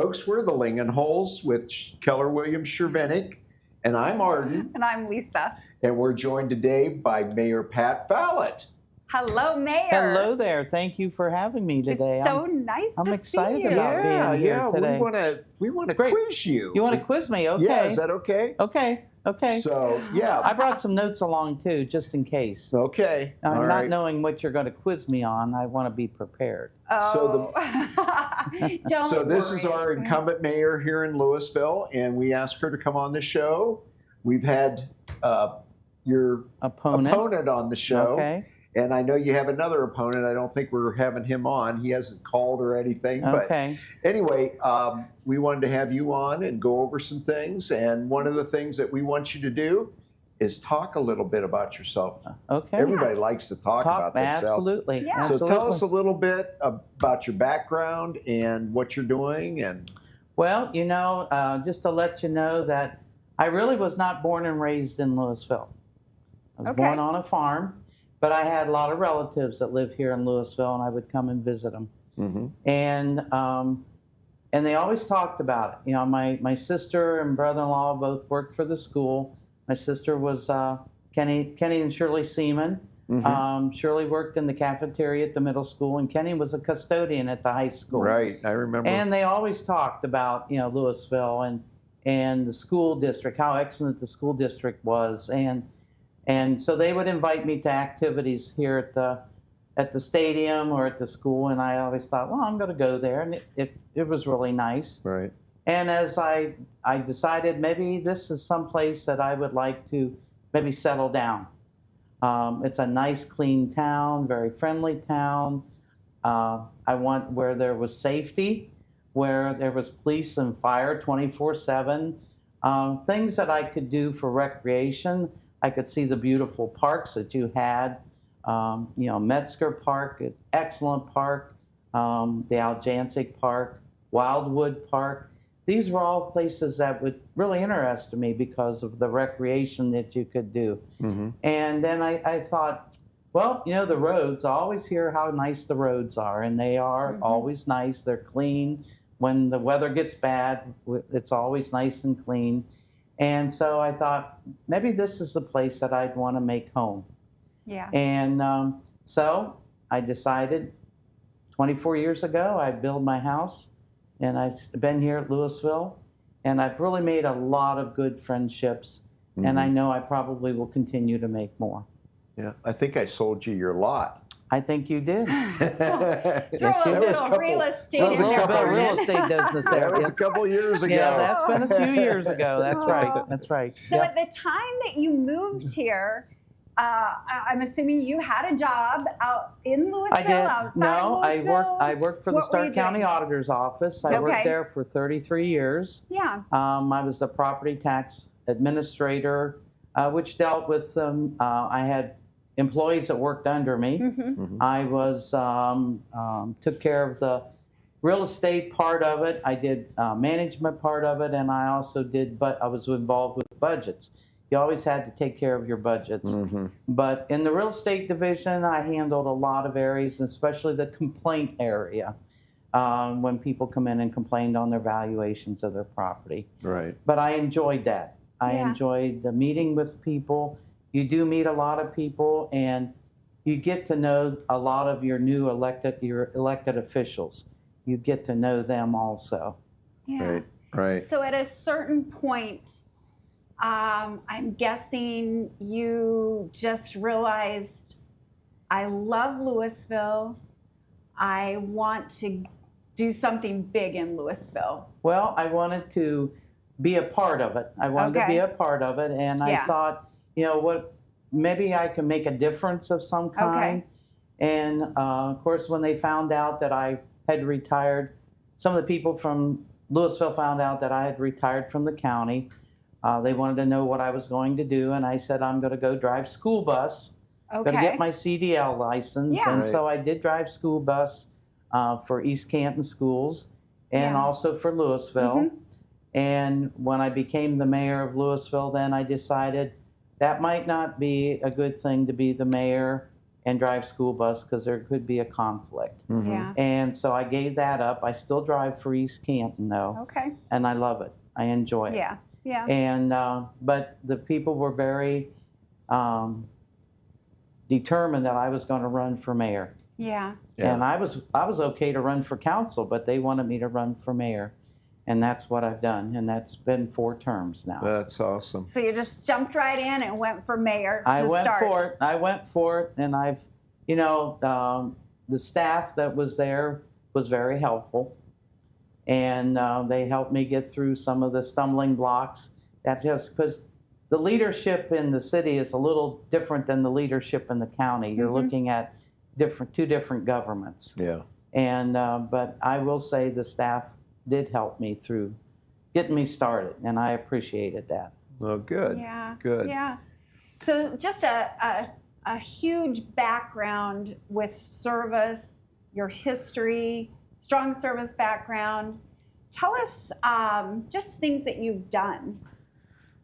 folks. We're the Lingenhoels with Keller Williams Chervenic, and I'm Arden. And I'm Lisa. And we're joined today by Mayor Pat Fallett. Hello, Mayor. Hello there. Thank you for having me today. It's so nice I'm to excited see you. about being here today. We want to quiz you. You want to quiz me? Okay. Yeah, is that okay? Okay. So, yeah. I brought some notes along too, just in case. Okay. Not knowing what you're going to quiz me on, I want to be prepared. Oh. So this is our incumbent mayor here in Louisville, and we asked her to come on the show. We've had your opponent on the show. Okay. And I know you have another opponent. I don't think we're having him on. He hasn't called or anything. Okay. But anyway, we wanted to have you on and go over some things. And one of the things that we want you to do is talk a little bit about yourself. Okay. Everybody likes to talk about themselves. Absolutely. Yeah. So tell us a little bit about your background and what you're doing. And well, you know, just to let you know that I really was not born and raised in Louisville. I was born on a farm. But I had a lot of relatives that lived here in Louisville, and I would come and visit them. Mm-hmm. And they always talked about it. You know, my sister and brother-in-law both worked for the school. My sister was Kenny and Shirley Seaman. Mm-hmm. Shirley worked in the cafeteria at the middle school, and Kenny was a custodian at the high school. Right, I remember. And they always talked about, you know, Louisville and the school district, how excellent the school district was, and so they would invite me to activities here at the stadium or at the school, and I always thought, well, I'm going to go there, and it was really nice. Right. And as I decided maybe this is some place that I would like to maybe settle down. It's a nice, clean town, very friendly town. I want where there was safety, where there was police and fire 24/7, things that I could do for recreation. I could see the beautiful parks that you had. You know, Metzger Park is an excellent park. The Aljancic Park, Wildwood Park. These were all places that would really interest me because of the recreation that you could do. Mm-hmm. And then I thought, well, you know, the roads, I always hear how nice the roads are, and they are always nice. They're clean. When the weather gets bad, it's always nice and clean. And so I thought, maybe this is the place that I'd want to make home. Yeah. And so I decided 24 years ago, I'd build my house. And I've been here at Louisville. And I've really made a lot of good friendships. Mm-hmm. And I know I probably will continue to make more. Yeah, I think I sold you your lot. I think you did. Throw a little real estate in there. A little bit of real estate business there. That was a couple years ago. Yeah, that's been a few years ago. That's right. That's right. So at the time that you moved here, I'm assuming you had a job out in Louisville, I did. outside Louisville? I worked for the Stark County Auditor's Office. I worked there for 33 years. Yeah. I was the property tax administrator, which dealt with I had employees that worked under me. Mm-hmm. I was took care of the real estate part of it. I did management part of it, and I also did. But I was involved with budgets. You always had to take care of your budgets. Mm-hmm. But in the real estate division, I handled a lot of areas, especially the complaint area, when people come in and complained on their valuations of their property. Right. But I enjoyed that. I enjoyed the meeting with people. You do meet a lot of people, and you get to know a lot of your new elected officials. You get to know them also. Yeah. Right. So at a certain point, I'm guessing you just realized, I love Louisville. I want to do something big in Louisville. Well, I wanted to be a part of it. I wanted to be a part of it, and I thought, you know what, maybe I can make a difference of some kind. And of course, when they found out that I had retired, some of the people from Louisville found out that I had retired from the county. They wanted to know what I was going to do, and I said, I'm going to go drive school bus. Going to get my CDL license. And so I did drive school bus for East Canton schools and also for Louisville. Mm-hmm. And when I became the mayor of Louisville, then I decided that might not be a good thing to be the mayor and drive school bus because there could be a conflict. Mhm. Yeah. And so I gave that up. I still drive for East Canton though, Okay. and I love it. I enjoy it. Yeah. Yeah. And but the people were very determined that I was going to run for mayor. Yeah. Yeah. And I was okay to run for council, but they wanted me to run for mayor, and that's what I've done, and that's been 4 terms now. That's awesome. So you just jumped right in and went for mayor I to went start. for it. I went for it, and I've, the staff that was there was very helpful, and they helped me get through some of the stumbling blocks. That just because the leadership in the city is a little different than the leadership in the county. You're Mhm. looking at two different governments, Yeah. and but I will say the staff did help me through getting me started, and I appreciated that. Well, good. Yeah. Good. Yeah. So just a huge background with service, your history, strong service background. Tell us just things that you've done.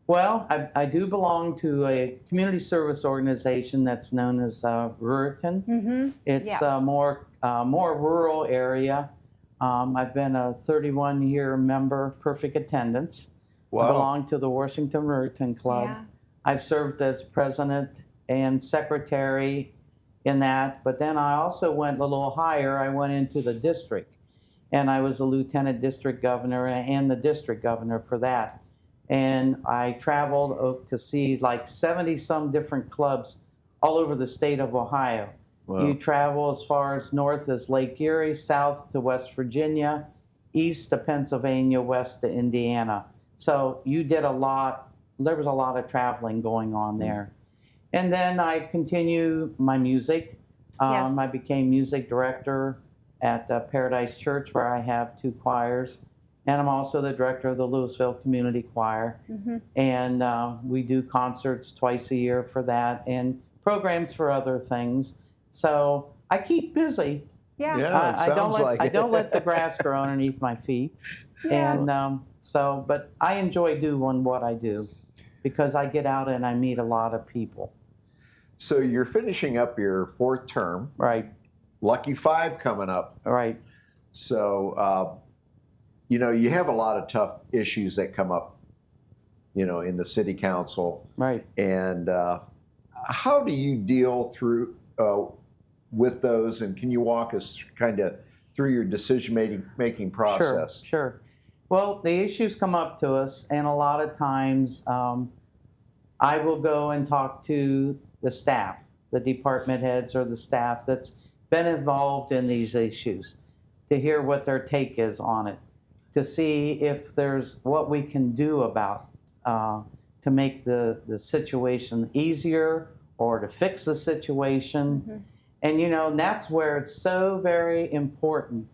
Well, I do belong to a community service organization that's known as Ruritan. Mm-hmm. It's Yeah. a more rural area. I've been a 31-year member, perfect attendance. I Wow. belong to the Washington Ruritan Club. Yeah. I've served as president and secretary in that, but then I also went a little higher. I went into the district, and I was a lieutenant district governor and the district governor for that. And I traveled to see like 70-some different clubs all over the state of Ohio. Wow. You travel as far as north as Lake Erie, south to West Virginia, east to Pennsylvania, west to Indiana. So you did a lot. There was a lot of traveling going on there. And then I continue my music. Yes. I became music director at Paradise Church, where I have 2 choirs. And I'm also the director of the Louisville Community Choir. Mm-hmm. And we do concerts twice a year for that and programs for other things. So I keep busy. Yeah. Yeah. It sounds like I it. don't let the grass grow underneath my feet. Yeah. And but I enjoy doing what I do because I get out and I meet a lot of people. So you're finishing up your 4th term. Right, Lucky 5 coming up. right. So, you have a lot of tough issues that come up, in the city council. Right. And how do you deal with those? And can you walk us kind of through your decision-making process? Sure. Well, the issues come up to us, and a lot of times I will go and talk to the staff, the department heads or the staff that's been involved in these issues, to hear what their take is on it, to see if there's what we can do about to make the situation easier or to fix the situation. Mm-hmm. And that's where it's so very important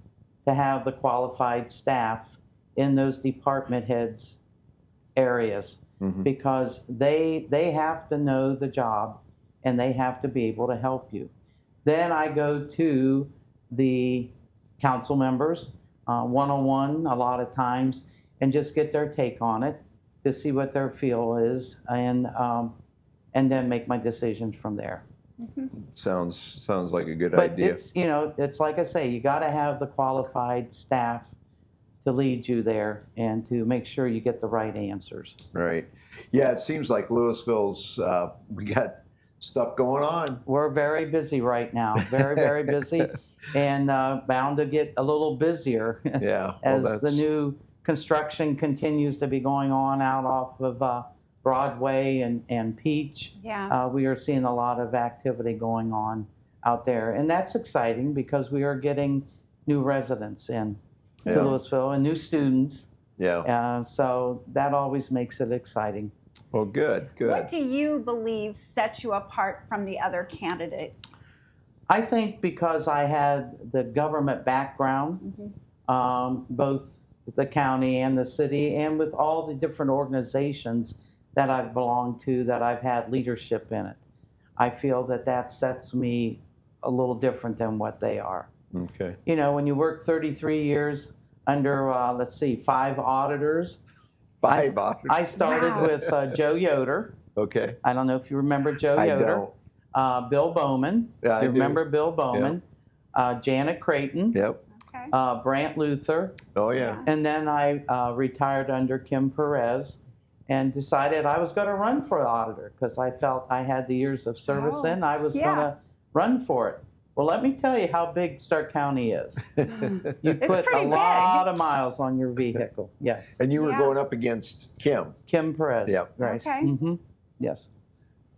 to have the qualified staff in those department heads areas, Mhm. because they have to know the job and they have to be able to help you. Then I go to the council members one-on-one a lot of times and just get their take on it to see what their feel is, and then make my decisions from there. Sounds like a good But idea. it's like I say, you got to have the qualified staff to lead you there and to make sure you get the right answers. Right. Yeah, it seems like Louisville's, we got stuff going on. We're very busy right now, very, very busy, and bound to get a little busier Yeah. as the new construction continues to be going on out off of Broadway and Peach. Yeah. We are seeing a lot of activity going on out there, and that's exciting because we are getting new residents in to Yeah. Louisville and new students. Yeah. So that always makes it exciting. Well, good. What do you believe sets you apart from the other candidates? I think because I had the government background, both the county and the city, and with all the different organizations that I've belonged to, that I've had leadership in it. I feel that sets me a little different than what they are. Okay. When you work 33 years under, 5 auditors. 5 auditors. I started Wow. with Joe Yoder. Okay. I don't know if you remember Joe I Yoder. don't. Bill Bowman. Yeah, I you do. remember Bill Bowman? Janet Creighton. Yep. Okay. Brant Luther. Oh, yeah. And then I retired under Kim Perez and decided I was going to run for auditor because I felt I had the years of service in. I was going to run for it. Well, let me tell you how big Stark County is. You put a lot of miles on your vehicle. Yes. And you were going up against Kim. Kim Perez. Yep. Right. Okay. Mm-hmm. Yes.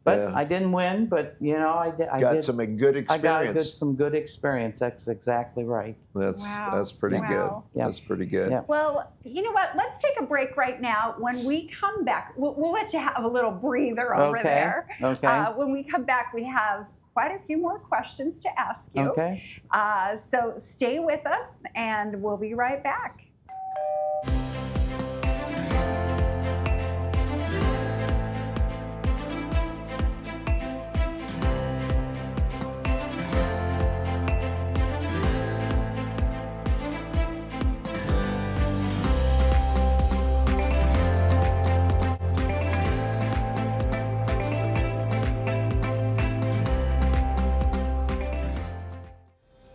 But Yeah. I didn't win, but I got some good experience. I got some good experience. That's exactly right. That's pretty good. Yeah. That's pretty good. Yeah. Well, you know what? Let's take a break right now. When we come back, we'll let you have a little breather over there. Okay. When we come back, we have quite a few more questions to ask you. Okay. So stay with us, and we'll be right back.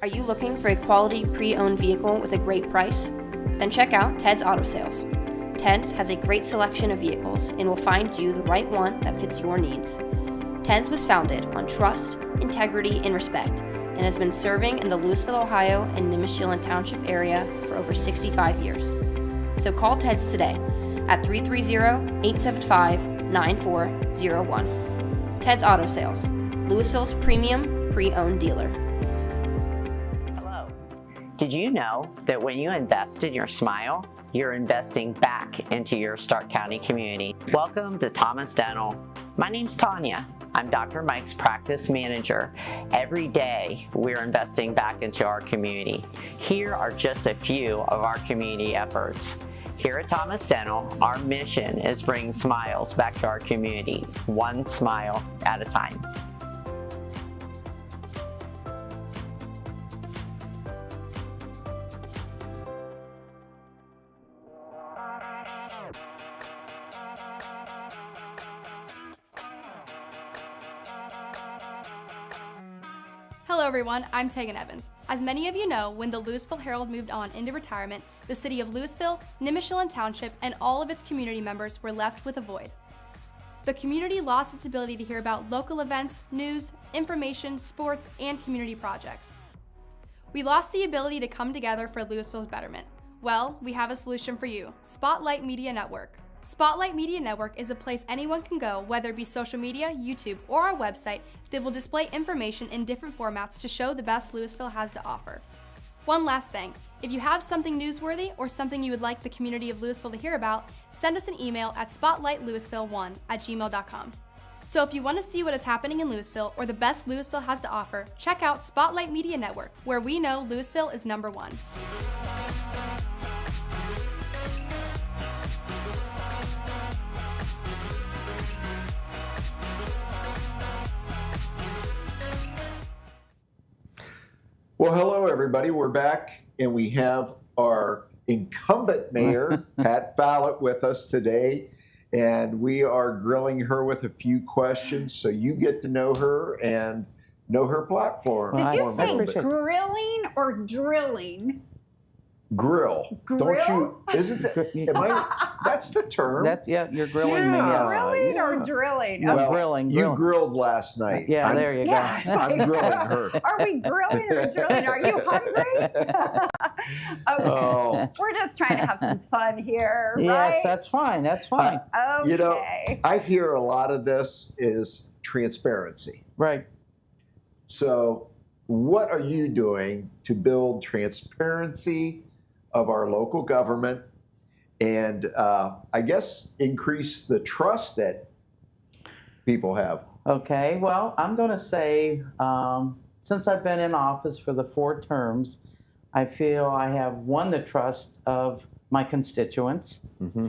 Are you looking for a quality pre-owned vehicle with a great price? Then check out Ted's Auto Sales. Ted's has a great selection of vehicles and will find you the right one that fits your needs. Ted's was founded on trust, integrity, and respect, and has been serving in the Louisville, Ohio and Nimishillen Township area for over 65 years. So call Ted's today at 330-875-9401. Ted's Auto Sales, Louisville's premium pre-owned dealer. Did you know that when you invest in your smile, you're investing back into your Stark County community? Welcome to Thomas Dental. My name's Tanya. I'm Dr. Mike's practice manager. Every day, we're investing back into our community. Here are just a few of our community efforts. Here at Thomas Dental, our mission is bringing smiles back to our community, one smile at a time. Hello everyone, I'm Tegan Evans. As many of you know, when the Louisville Herald moved on into retirement, the city of Louisville, Nimishillen Township, and all of its community members were left with a void. The community lost its ability to hear about local events, news, information, sports, and community projects. We lost the ability to come together for Louisville's betterment. Well, we have a solution for you, Spotlight Media Network. Spotlight Media Network is a place anyone can go, whether it be social media, YouTube, or our website, that will display information in different formats to show the best Louisville has to offer. One last thing, if you have something newsworthy or something you would like the community of Louisville to hear about, send us an email at spotlightlouisville1@gmail.com. So if you want to see what is happening in Louisville or the best Louisville has to offer, check out Spotlight Media Network, where we know Louisville is #1. Well, hello, everybody. We're back, and we have our incumbent mayor, Pat Fallett, with us today. And we are grilling her with a few questions so you get to know her and know her platform. Did you a say little bit. grilling or drilling? Grill. Don't you? Isn't it? That's the term. You're grilling me. Yes. Grilling or drilling? No, Well, grilling. You grilled last night. There you go. I'm grilling her. Are we grilling or drilling? Are you hungry? Okay. Oh. We're just trying to have some fun here, right? Yes, that's fine. That's fine. Okay. You know, I hear a lot of this is transparency. Right. So, what are you doing to build transparency of our local government and I guess increase the trust that people have? Okay, well, I'm going to say, since I've been in office for the 4 terms, I feel I have won the trust of my constituents. Mm-hmm.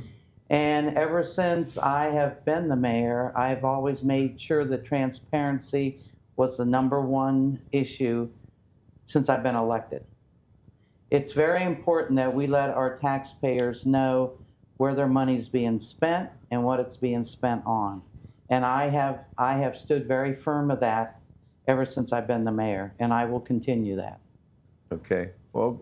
And ever since I have been the mayor, I've always made sure that transparency was the #1 issue since I've been elected. It's very important that we let our taxpayers know where their money's being spent and what it's being spent on. And I have stood very firm of that ever since I've been the mayor, and I will continue that. Okay. Well,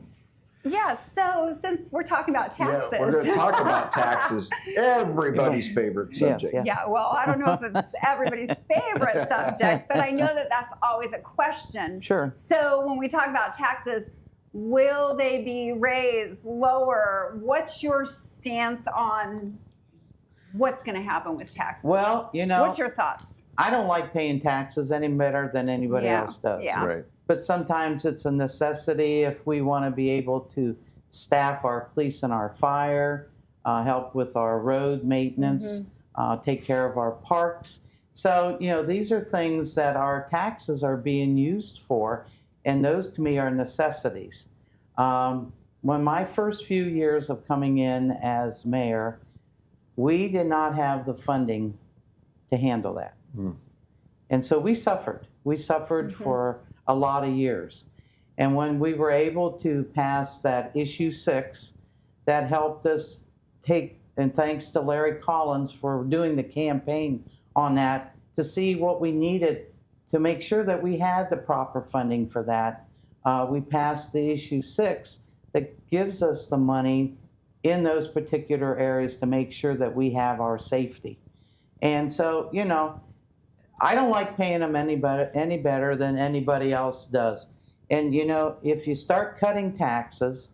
Yeah, so since we're talking about taxes. yeah, we're going to talk about taxes, everybody's favorite subject. Yes, Yeah, well, I don't know if it's everybody's favorite subject, but I know that that's always a question. Sure. So when we talk about taxes, will they be raised, lower? What's your stance on what's going to happen with taxes? Well, you know, What's your thoughts? I don't like paying taxes any better than anybody Yeah, else does. yeah. Right. But sometimes it's a necessity if we want to be able to staff our police and our fire, help with our road maintenance, take care of our parks. So, you know, these are things that our taxes are being used for, and those to me are necessities. When my first few years of coming in as mayor, we did not have the funding to handle that. And so we suffered. We suffered for a lot of years. And when we were able to pass that issue 6, that helped us take, and thanks to Larry Collins for doing the campaign on that, to see what we needed to make sure that we had the proper funding for that. We passed the issue 6 that gives us the money in those particular areas to make sure that we have our safety. And so, you know, I don't like paying them any better than anybody else does. And, you know, if you start cutting taxes,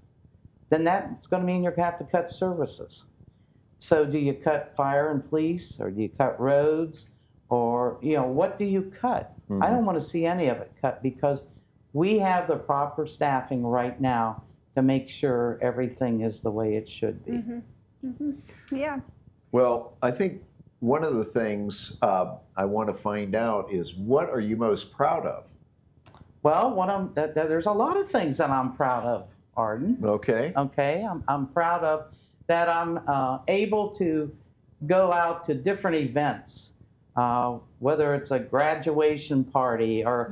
then that's going to mean you're going to have to cut services. So do you cut fire and police, or do you cut roads, or, you know, what do you cut? I don't want to see any of it cut, because we have the proper staffing right now to make sure everything is the way it should be. Yeah. Well, I think one of the things I want to find out is, what are you most proud of? Well, there's a lot of things that I'm proud of, Arden. Okay. Okay, I'm proud of that I'm able to go out to different events, whether it's a graduation party or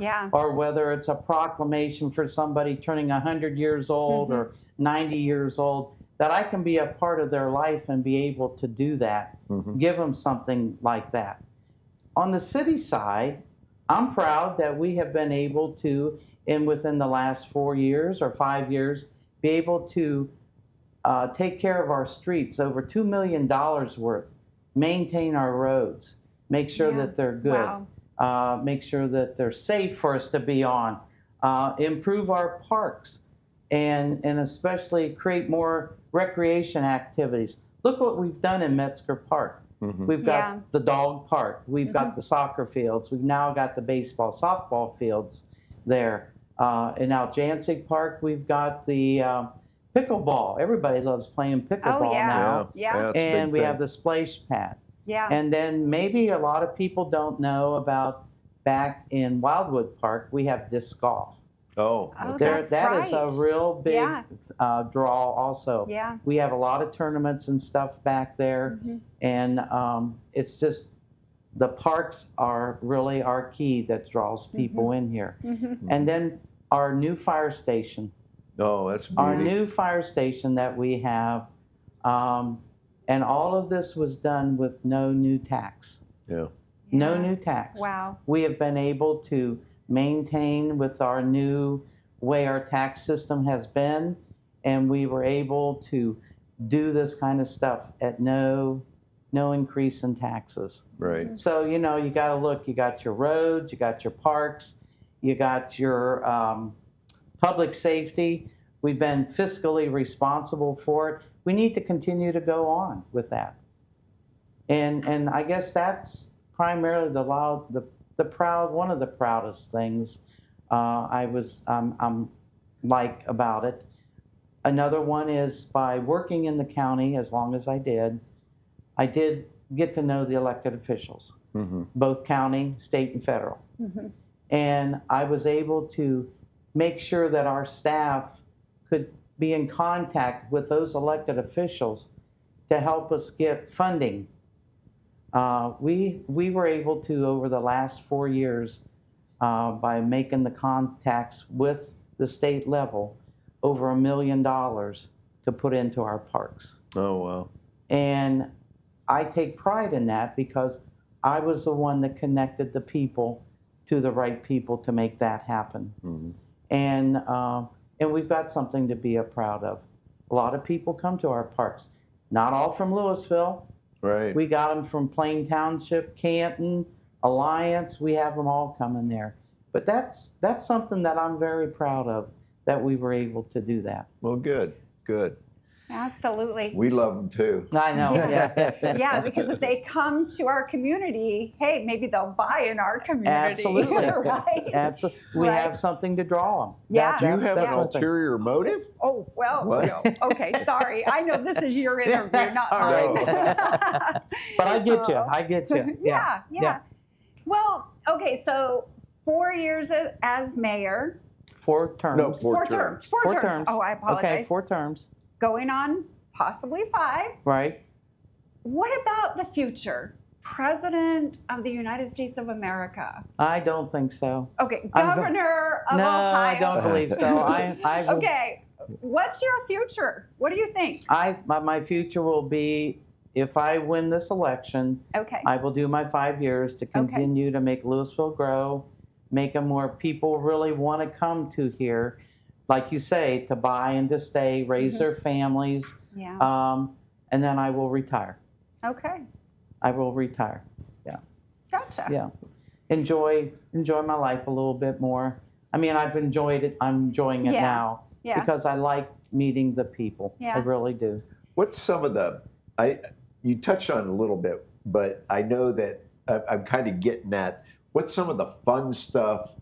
whether it's a proclamation for somebody turning 100 years old or 90 years old, that I can be a part of their life and be able to do that, give them something like that. On the city side, I'm proud that we have been able to, within the last 4 years or 5 years, be able to take care of our streets, over $2 million worth, maintain our roads, make sure that they're good, make sure that they're safe for us to be on, improve our parks, and especially create more recreation activities. Look what we've done in Metzger Park. We've got the dog park. We've got the soccer fields. We've now got the baseball, softball fields there. In Aljancic Park, we've got the pickleball. Everybody loves playing pickleball now. And we have the splash pad. And then maybe a lot of people don't know about, back in Wildwood Park, we have disc golf. That is a real big draw also. We have a lot of tournaments and stuff back there. And it's just, the parks are really our key that draws people in here. And then our new fire station. That's beauty. Our new fire station that we have. And all of this was done with no new tax. No new tax. Wow. We have been able to maintain with our new way our tax system has been, and we were able to do this kind of stuff at no increase in taxes. Right. So, you know, you got to look, you got your roads, you got your parks, you got your public safety. We've been fiscally responsible for it. We need to continue to go on with that. And I guess that's primarily one of the proudest things I'm like about it. Another one is, by working in the county as long as I did get to know the elected officials, both county, state, and federal. And I was able to make sure that our staff could be in contact with those elected officials to help us get funding. We were able to, over the last 4 years, by making the contacts with the state level, over $1 million to put into our parks. Oh, wow. And I take pride in that, because I was the one that connected the people to the right people to make that happen. Mhm. And we've got something to be proud of. A lot of people come to our parks. Not all from Louisville. Right. We got them from Plain Township, Canton, Alliance. We have them all coming there. But that's something that I'm very proud of, that we were able to do that. Well, good. Absolutely. We love them too. I know. Yeah. Yeah, because if they come to our community, hey, maybe they'll buy in our community. Absolutely. Right? Absolutely. We Right. have something to draw on. Yeah. Do you have an that's one thing. ulterior motive? Oh, well, What? no. Okay, sorry. I know this is your interview, That's not all mine. right. But I get you. I get you. Yeah. Well, okay, so 4 years as mayor. 4 terms. No, 4 terms. Four 4 terms. terms. Oh, I apologize. Okay, 4 terms. Going on possibly 5. Right. What about the future? President of the United States of America. I don't think so. Okay, I'm Governor of no, Ohio. I don't believe so. I will, Okay, what's your future? What do you think? my future will be, if I win this election, Okay. I will do my 5 years to continue to make Louisville grow, make them where people really want to come to here, like you say, to buy and to stay, raise their families, Yeah. and then I will retire. Okay. I will retire. Gotcha. Yeah, enjoy my life a little bit more. I mean, I've enjoyed it. I'm enjoying it Yeah. now Yeah. because I like meeting the people. I Yeah. really do. What's some of the, you touched on it a little bit, but I know that I'm kind of getting at, what's some of the fun stuff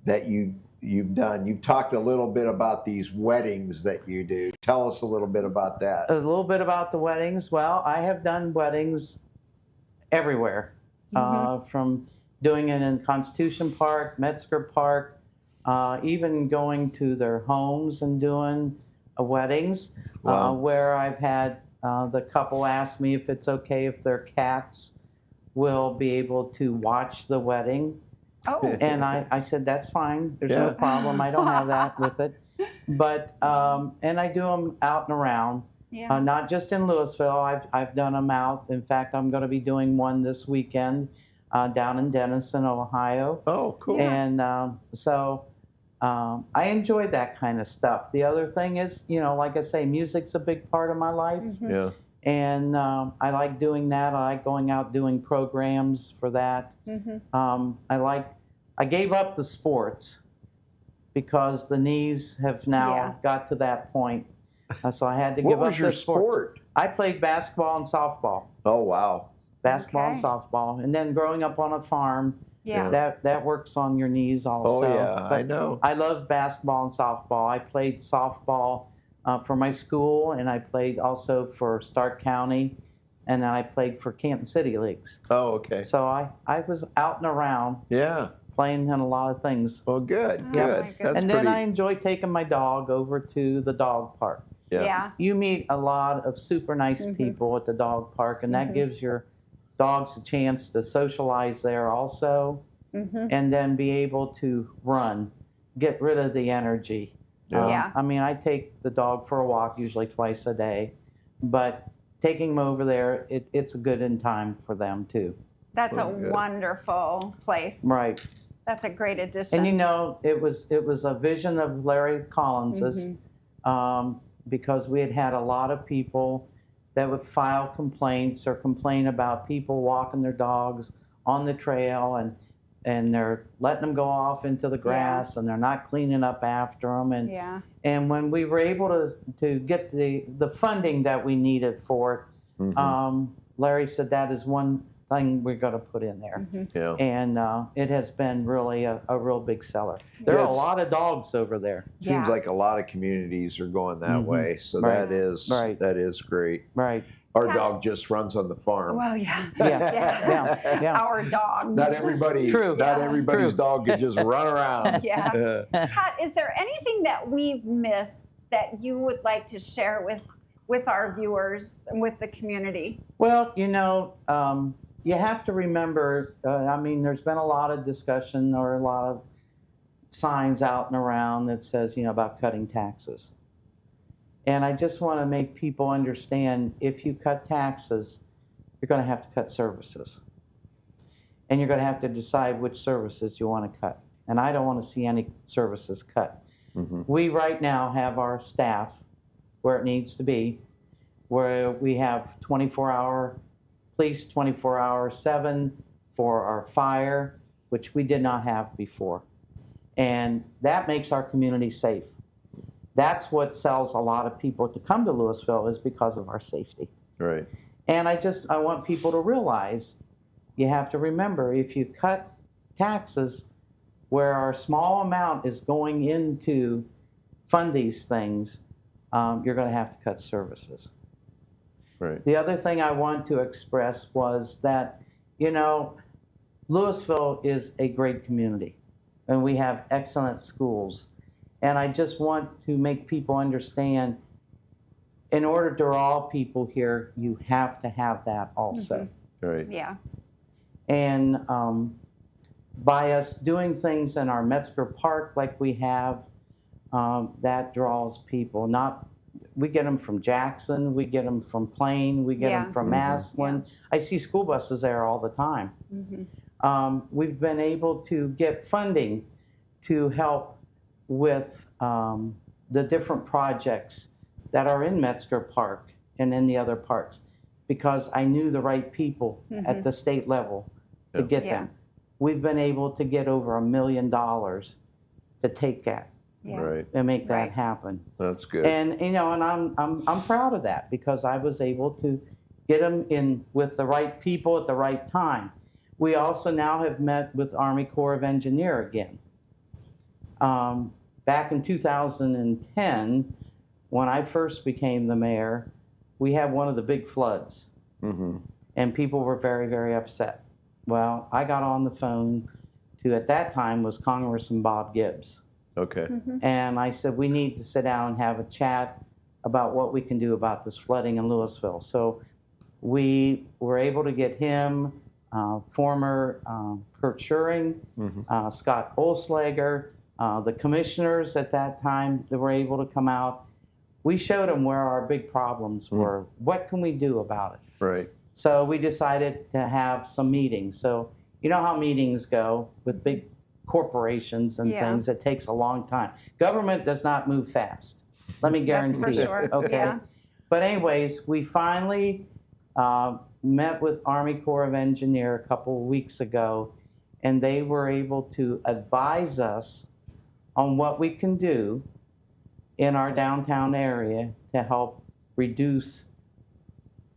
that you've done? You've talked a little bit about these weddings that you do. Tell us a little bit about that. A little bit about the weddings. Well, I have done weddings everywhere, from doing it in Constitution Park, Metzger Park, even going to their homes and doing weddings. Wow. Where I've had the couple ask me if it's okay if their cats will be able to watch the wedding. Oh. And I said, that's fine. There's Yeah. no problem. I don't have that with it. But, and I do them out and around, Yeah. not just in Louisville. I've done them out. In fact, I'm going to be doing one this weekend down in Denison, Ohio. Oh, cool. And so I enjoy that kind of stuff. The other thing is, like I say, music's a big part of my life. Mm-hmm. Yeah. And I like doing that. I like going out doing programs for that. Mm-hmm. I gave up the sports because the knees have now Yeah. got to that point. So I had to What give up was your the sports. sport? I played basketball and softball. Oh, wow. Basketball and Okay. softball. And then growing up on a farm, Yeah. that works on your knees also. Oh, yeah, I But know. I love basketball and softball. I played softball for my school, and I played also for Stark County, and then I played for Canton City Leagues. Oh, okay. So I was out and around Yeah. playing in a lot of things. Well, good, Oh, good. my goodness. That's And then pretty. I enjoy taking my dog over to the dog park. Yeah. You meet a lot of super nice people at the dog park, and that gives your dogs a chance to socialize there also, and then be able to run, get rid of the energy. Yeah. I mean, I take the dog for a walk usually twice a day, but taking them over there, it's a good in time for them too. That's a Oh, good. wonderful place. Right. That's a great addition. And it was a vision of Larry Collins's, because we had a lot of people that would file complaints or complain about people walking their dogs on the trail, and they're letting them go off into the grass, and they're not cleaning up after them. Yeah. And when we were able to get the funding that we needed for it, Larry said that is one thing we're going to put in there. Yeah. And it has been really a real big seller. There are a Yes. lot of dogs over there. Seems Yeah. like a lot of communities are going that way, so Right. that is great. Right. Our Yeah. dog just runs on the farm. Well, yeah. Yeah. Our dogs. Not everybody. True. Not Yeah. everybody's dog could just run around. Yeah. Pat, is there anything that we've missed that you would like to share with our viewers and with the community? Well, you have to remember, there's been a lot of discussion or a lot of signs out and around that says, about cutting taxes. And I just want to make people understand, if you cut taxes, you're going to have to cut services. and you're going to have to decide which services you want to cut. And I don't want to see any services cut. We right now have our staff where it needs to be, where we have 24-hour police, 24/7 for our fire, which we did not have before. And that makes our community safe. That's what sells a lot of people to come to Louisville, is because of our safety. Right. And I want people to realize, you have to remember, if you cut taxes where our small amount is going into fund these things, you're going to have to cut services. Right. The other thing I want to express was that, you know, Louisville is a great community, and we have excellent schools. And I just want to make people understand, in order to draw people here, you have to have that also. Right. Yeah. And by us doing things in our Metzger Park like we have, that draws people. We get them from Jackson, we get them from Plain, we get them from Maslin. I see school buses there all the time. We've been able to get funding to help with the different projects that are in Metzger Park and in the other parks, because I knew the right people at the state level to get them. We've been able to get over $1 million to take that Right. and make that happen. That's good. And you know, and I'm proud of that, because I was able to get them in with the right people at the right time. We also now have met with Army Corps of Engineer again. Back in 2010, when I first became the mayor, we had one of the big floods, and people were very, very upset. Well, I got on the phone to, at that time, was Congressman Bob Gibbs. Okay. And I said, we need to sit down and have a chat about what we can do about this flooding in Louisville. So we were able to get him, former Kurt Schuring, Scott Olslager, the commissioners at that time that were able to come out. We showed them where our big problems were. What can we do about it? Right. So we decided to have some meetings. So you know how meetings go with big corporations and things. It takes a long time. Government does not move fast. Let me guarantee That's for sure. Okay. Yeah. But anyways, we finally met with Army Corps of Engineer a couple of weeks ago, and they were able to advise us on what we can do in our downtown area to help reduce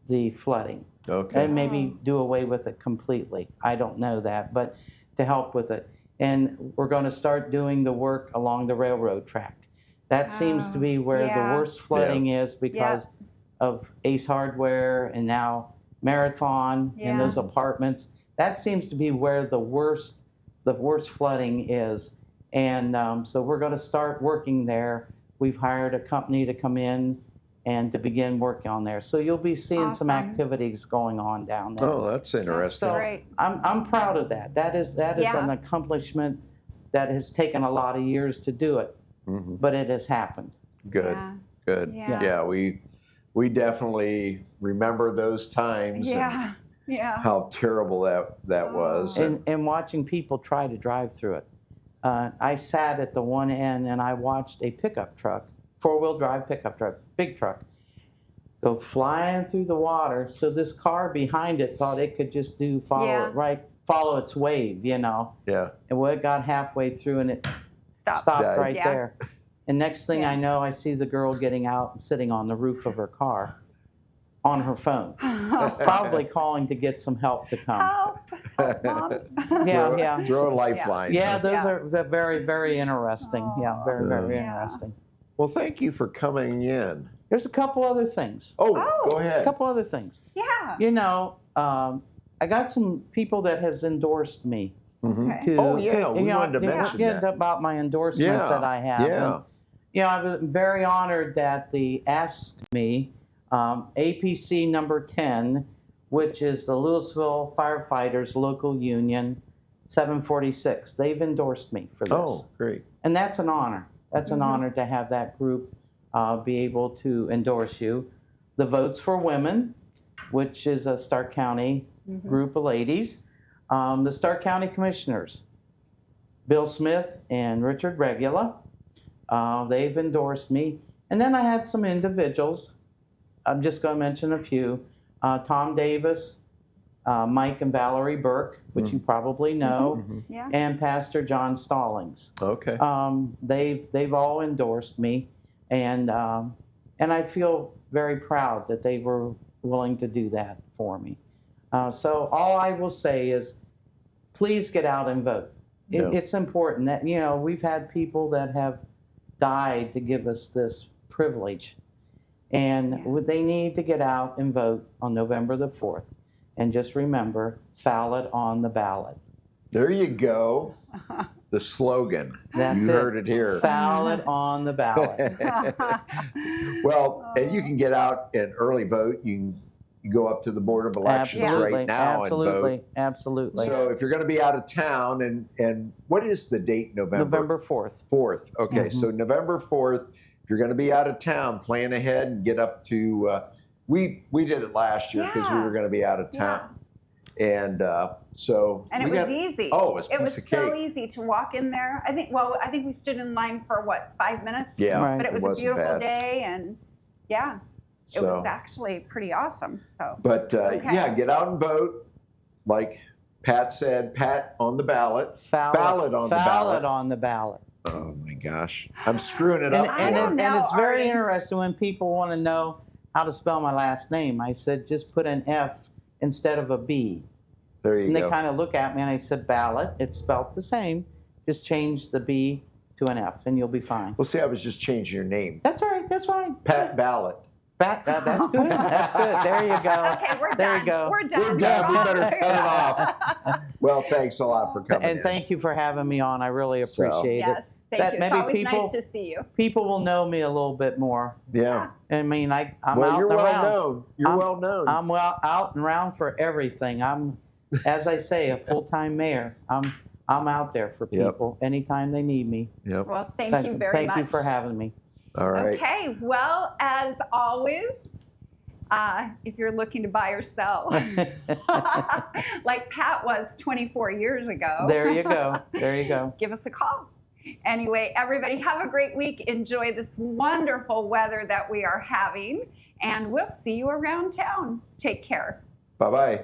the flooding. Okay. And maybe do away with it completely. I don't know that, but to help with it. And we're going to start doing the work along the railroad track. That seems to be where the worst flooding is, because of Ace Hardware and now Marathon and those apartments. That seems to be where the worst flooding is. And so we're going to start working there. We've hired a company to come in and to begin working on there. So you'll be seeing some activities going on down there. Oh, that's interesting. So Great. I'm proud of that. That is an accomplishment that has taken a lot of years to do it, but it has happened. Good. Yeah. Good. Yeah. We definitely remember those times and how terrible that was. And watching people try to drive through it. I sat at the one end and I watched a pickup truck, four-wheel drive pickup truck, big truck, go flying through the water. So this car behind it thought it could just follow its wave, you know. Yeah. And well, it got halfway through and it stopped Died. right there. And next thing I know, I see the girl getting out and sitting on the roof of her car on her phone, probably calling to get some help to come. Help, Mom. Throw a lifeline. Yeah, those are very, very interesting. Yeah, very, very interesting. Well, thank you for coming in. There's a couple other things. Oh, go A ahead. couple other things. Yeah. You know, I got some people that has endorsed me. Okay. To, Oh, yeah, to, we wanted to mention that. About my endorsements that I have. Yeah. And, you know, I was very honored that the asked me, APC number 10, which is the Louisville Firefighters Local Union 746. They've endorsed me for this. Oh, great. And that's an honor. That's an honor to have that group be able to endorse you. The Votes for Women, which is a Stark County group of ladies. The Stark County Commissioners, Bill Smith and Richard Regula, they've endorsed me. And then I had some individuals, I'm just going to mention a few, Tom Davis, Mike and Valerie Burke, which you probably know, Yeah. and Pastor John Stallings. Okay. They've all endorsed me, and I feel very proud that they were willing to do that for me. So all I will say is, please get out and vote. Yeah. It's important that, you know, we've had people that have died to give us this privilege, and they need to get out and vote on November the 4th. And just remember, ballot on the ballot. There you go. The slogan. That's You heard it here. Ballot on the ballot. Well, and you can get out and early vote. You can go up to the Board of Elections Absolutely, right now and vote. absolutely. So if you're going to be out of town, and what is the date? November 4th. 4th. Okay, so November 4th. If you're going to be out of town, plan ahead and get up to. We did it last year because we were going to be out of town, and so And it was easy. Oh, it was a It was piece of so cake. easy to walk in there. I think we stood in line for what, 5 minutes? Yeah, Right. But it was a wasn't beautiful bad. day, and yeah, it So, was actually pretty awesome. So but Okay. yeah, get out and vote. Like Pat said, Pat on the ballot. Ballot on the ballot. on the ballot. Oh my gosh, I'm screwing it And, up. I don't know, and it's very Artie. interesting when people want to know how to spell my last name. I said, just put an F instead of a B. There you And they go. kind of look at me and I said, ballot, it's spelled the same. Just change the B to an F and you'll be fine. Well, see, I was just changing your name. That's all right. That's fine. Pat Ballot. That's good. That's good. There you go. okay, we're There done. you go. We're done. We're done. We better cut it off. Well, thanks a lot for coming And in. thank you for having me on. I really So- appreciate it. Yes, thank That you. maybe It's always people- nice to see you. People will know me a little bit more. Yeah. I mean, I'm Well, out you're and well around. known. You're I'm- well known. I'm well out and around for everything. I'm, as I say, a full-time mayor. I'm out there for Yep. people anytime they need me. Yep. Well, thank So, you very thank much. you for having me. All right. Okay, well, as always, if you're looking to buy or sell, like Pat was 24 years ago. There you go. There you go. Give us a call. Anyway, everybody have a great week. Enjoy this wonderful weather that we are having, and we'll see you around town. Take care. Bye-bye.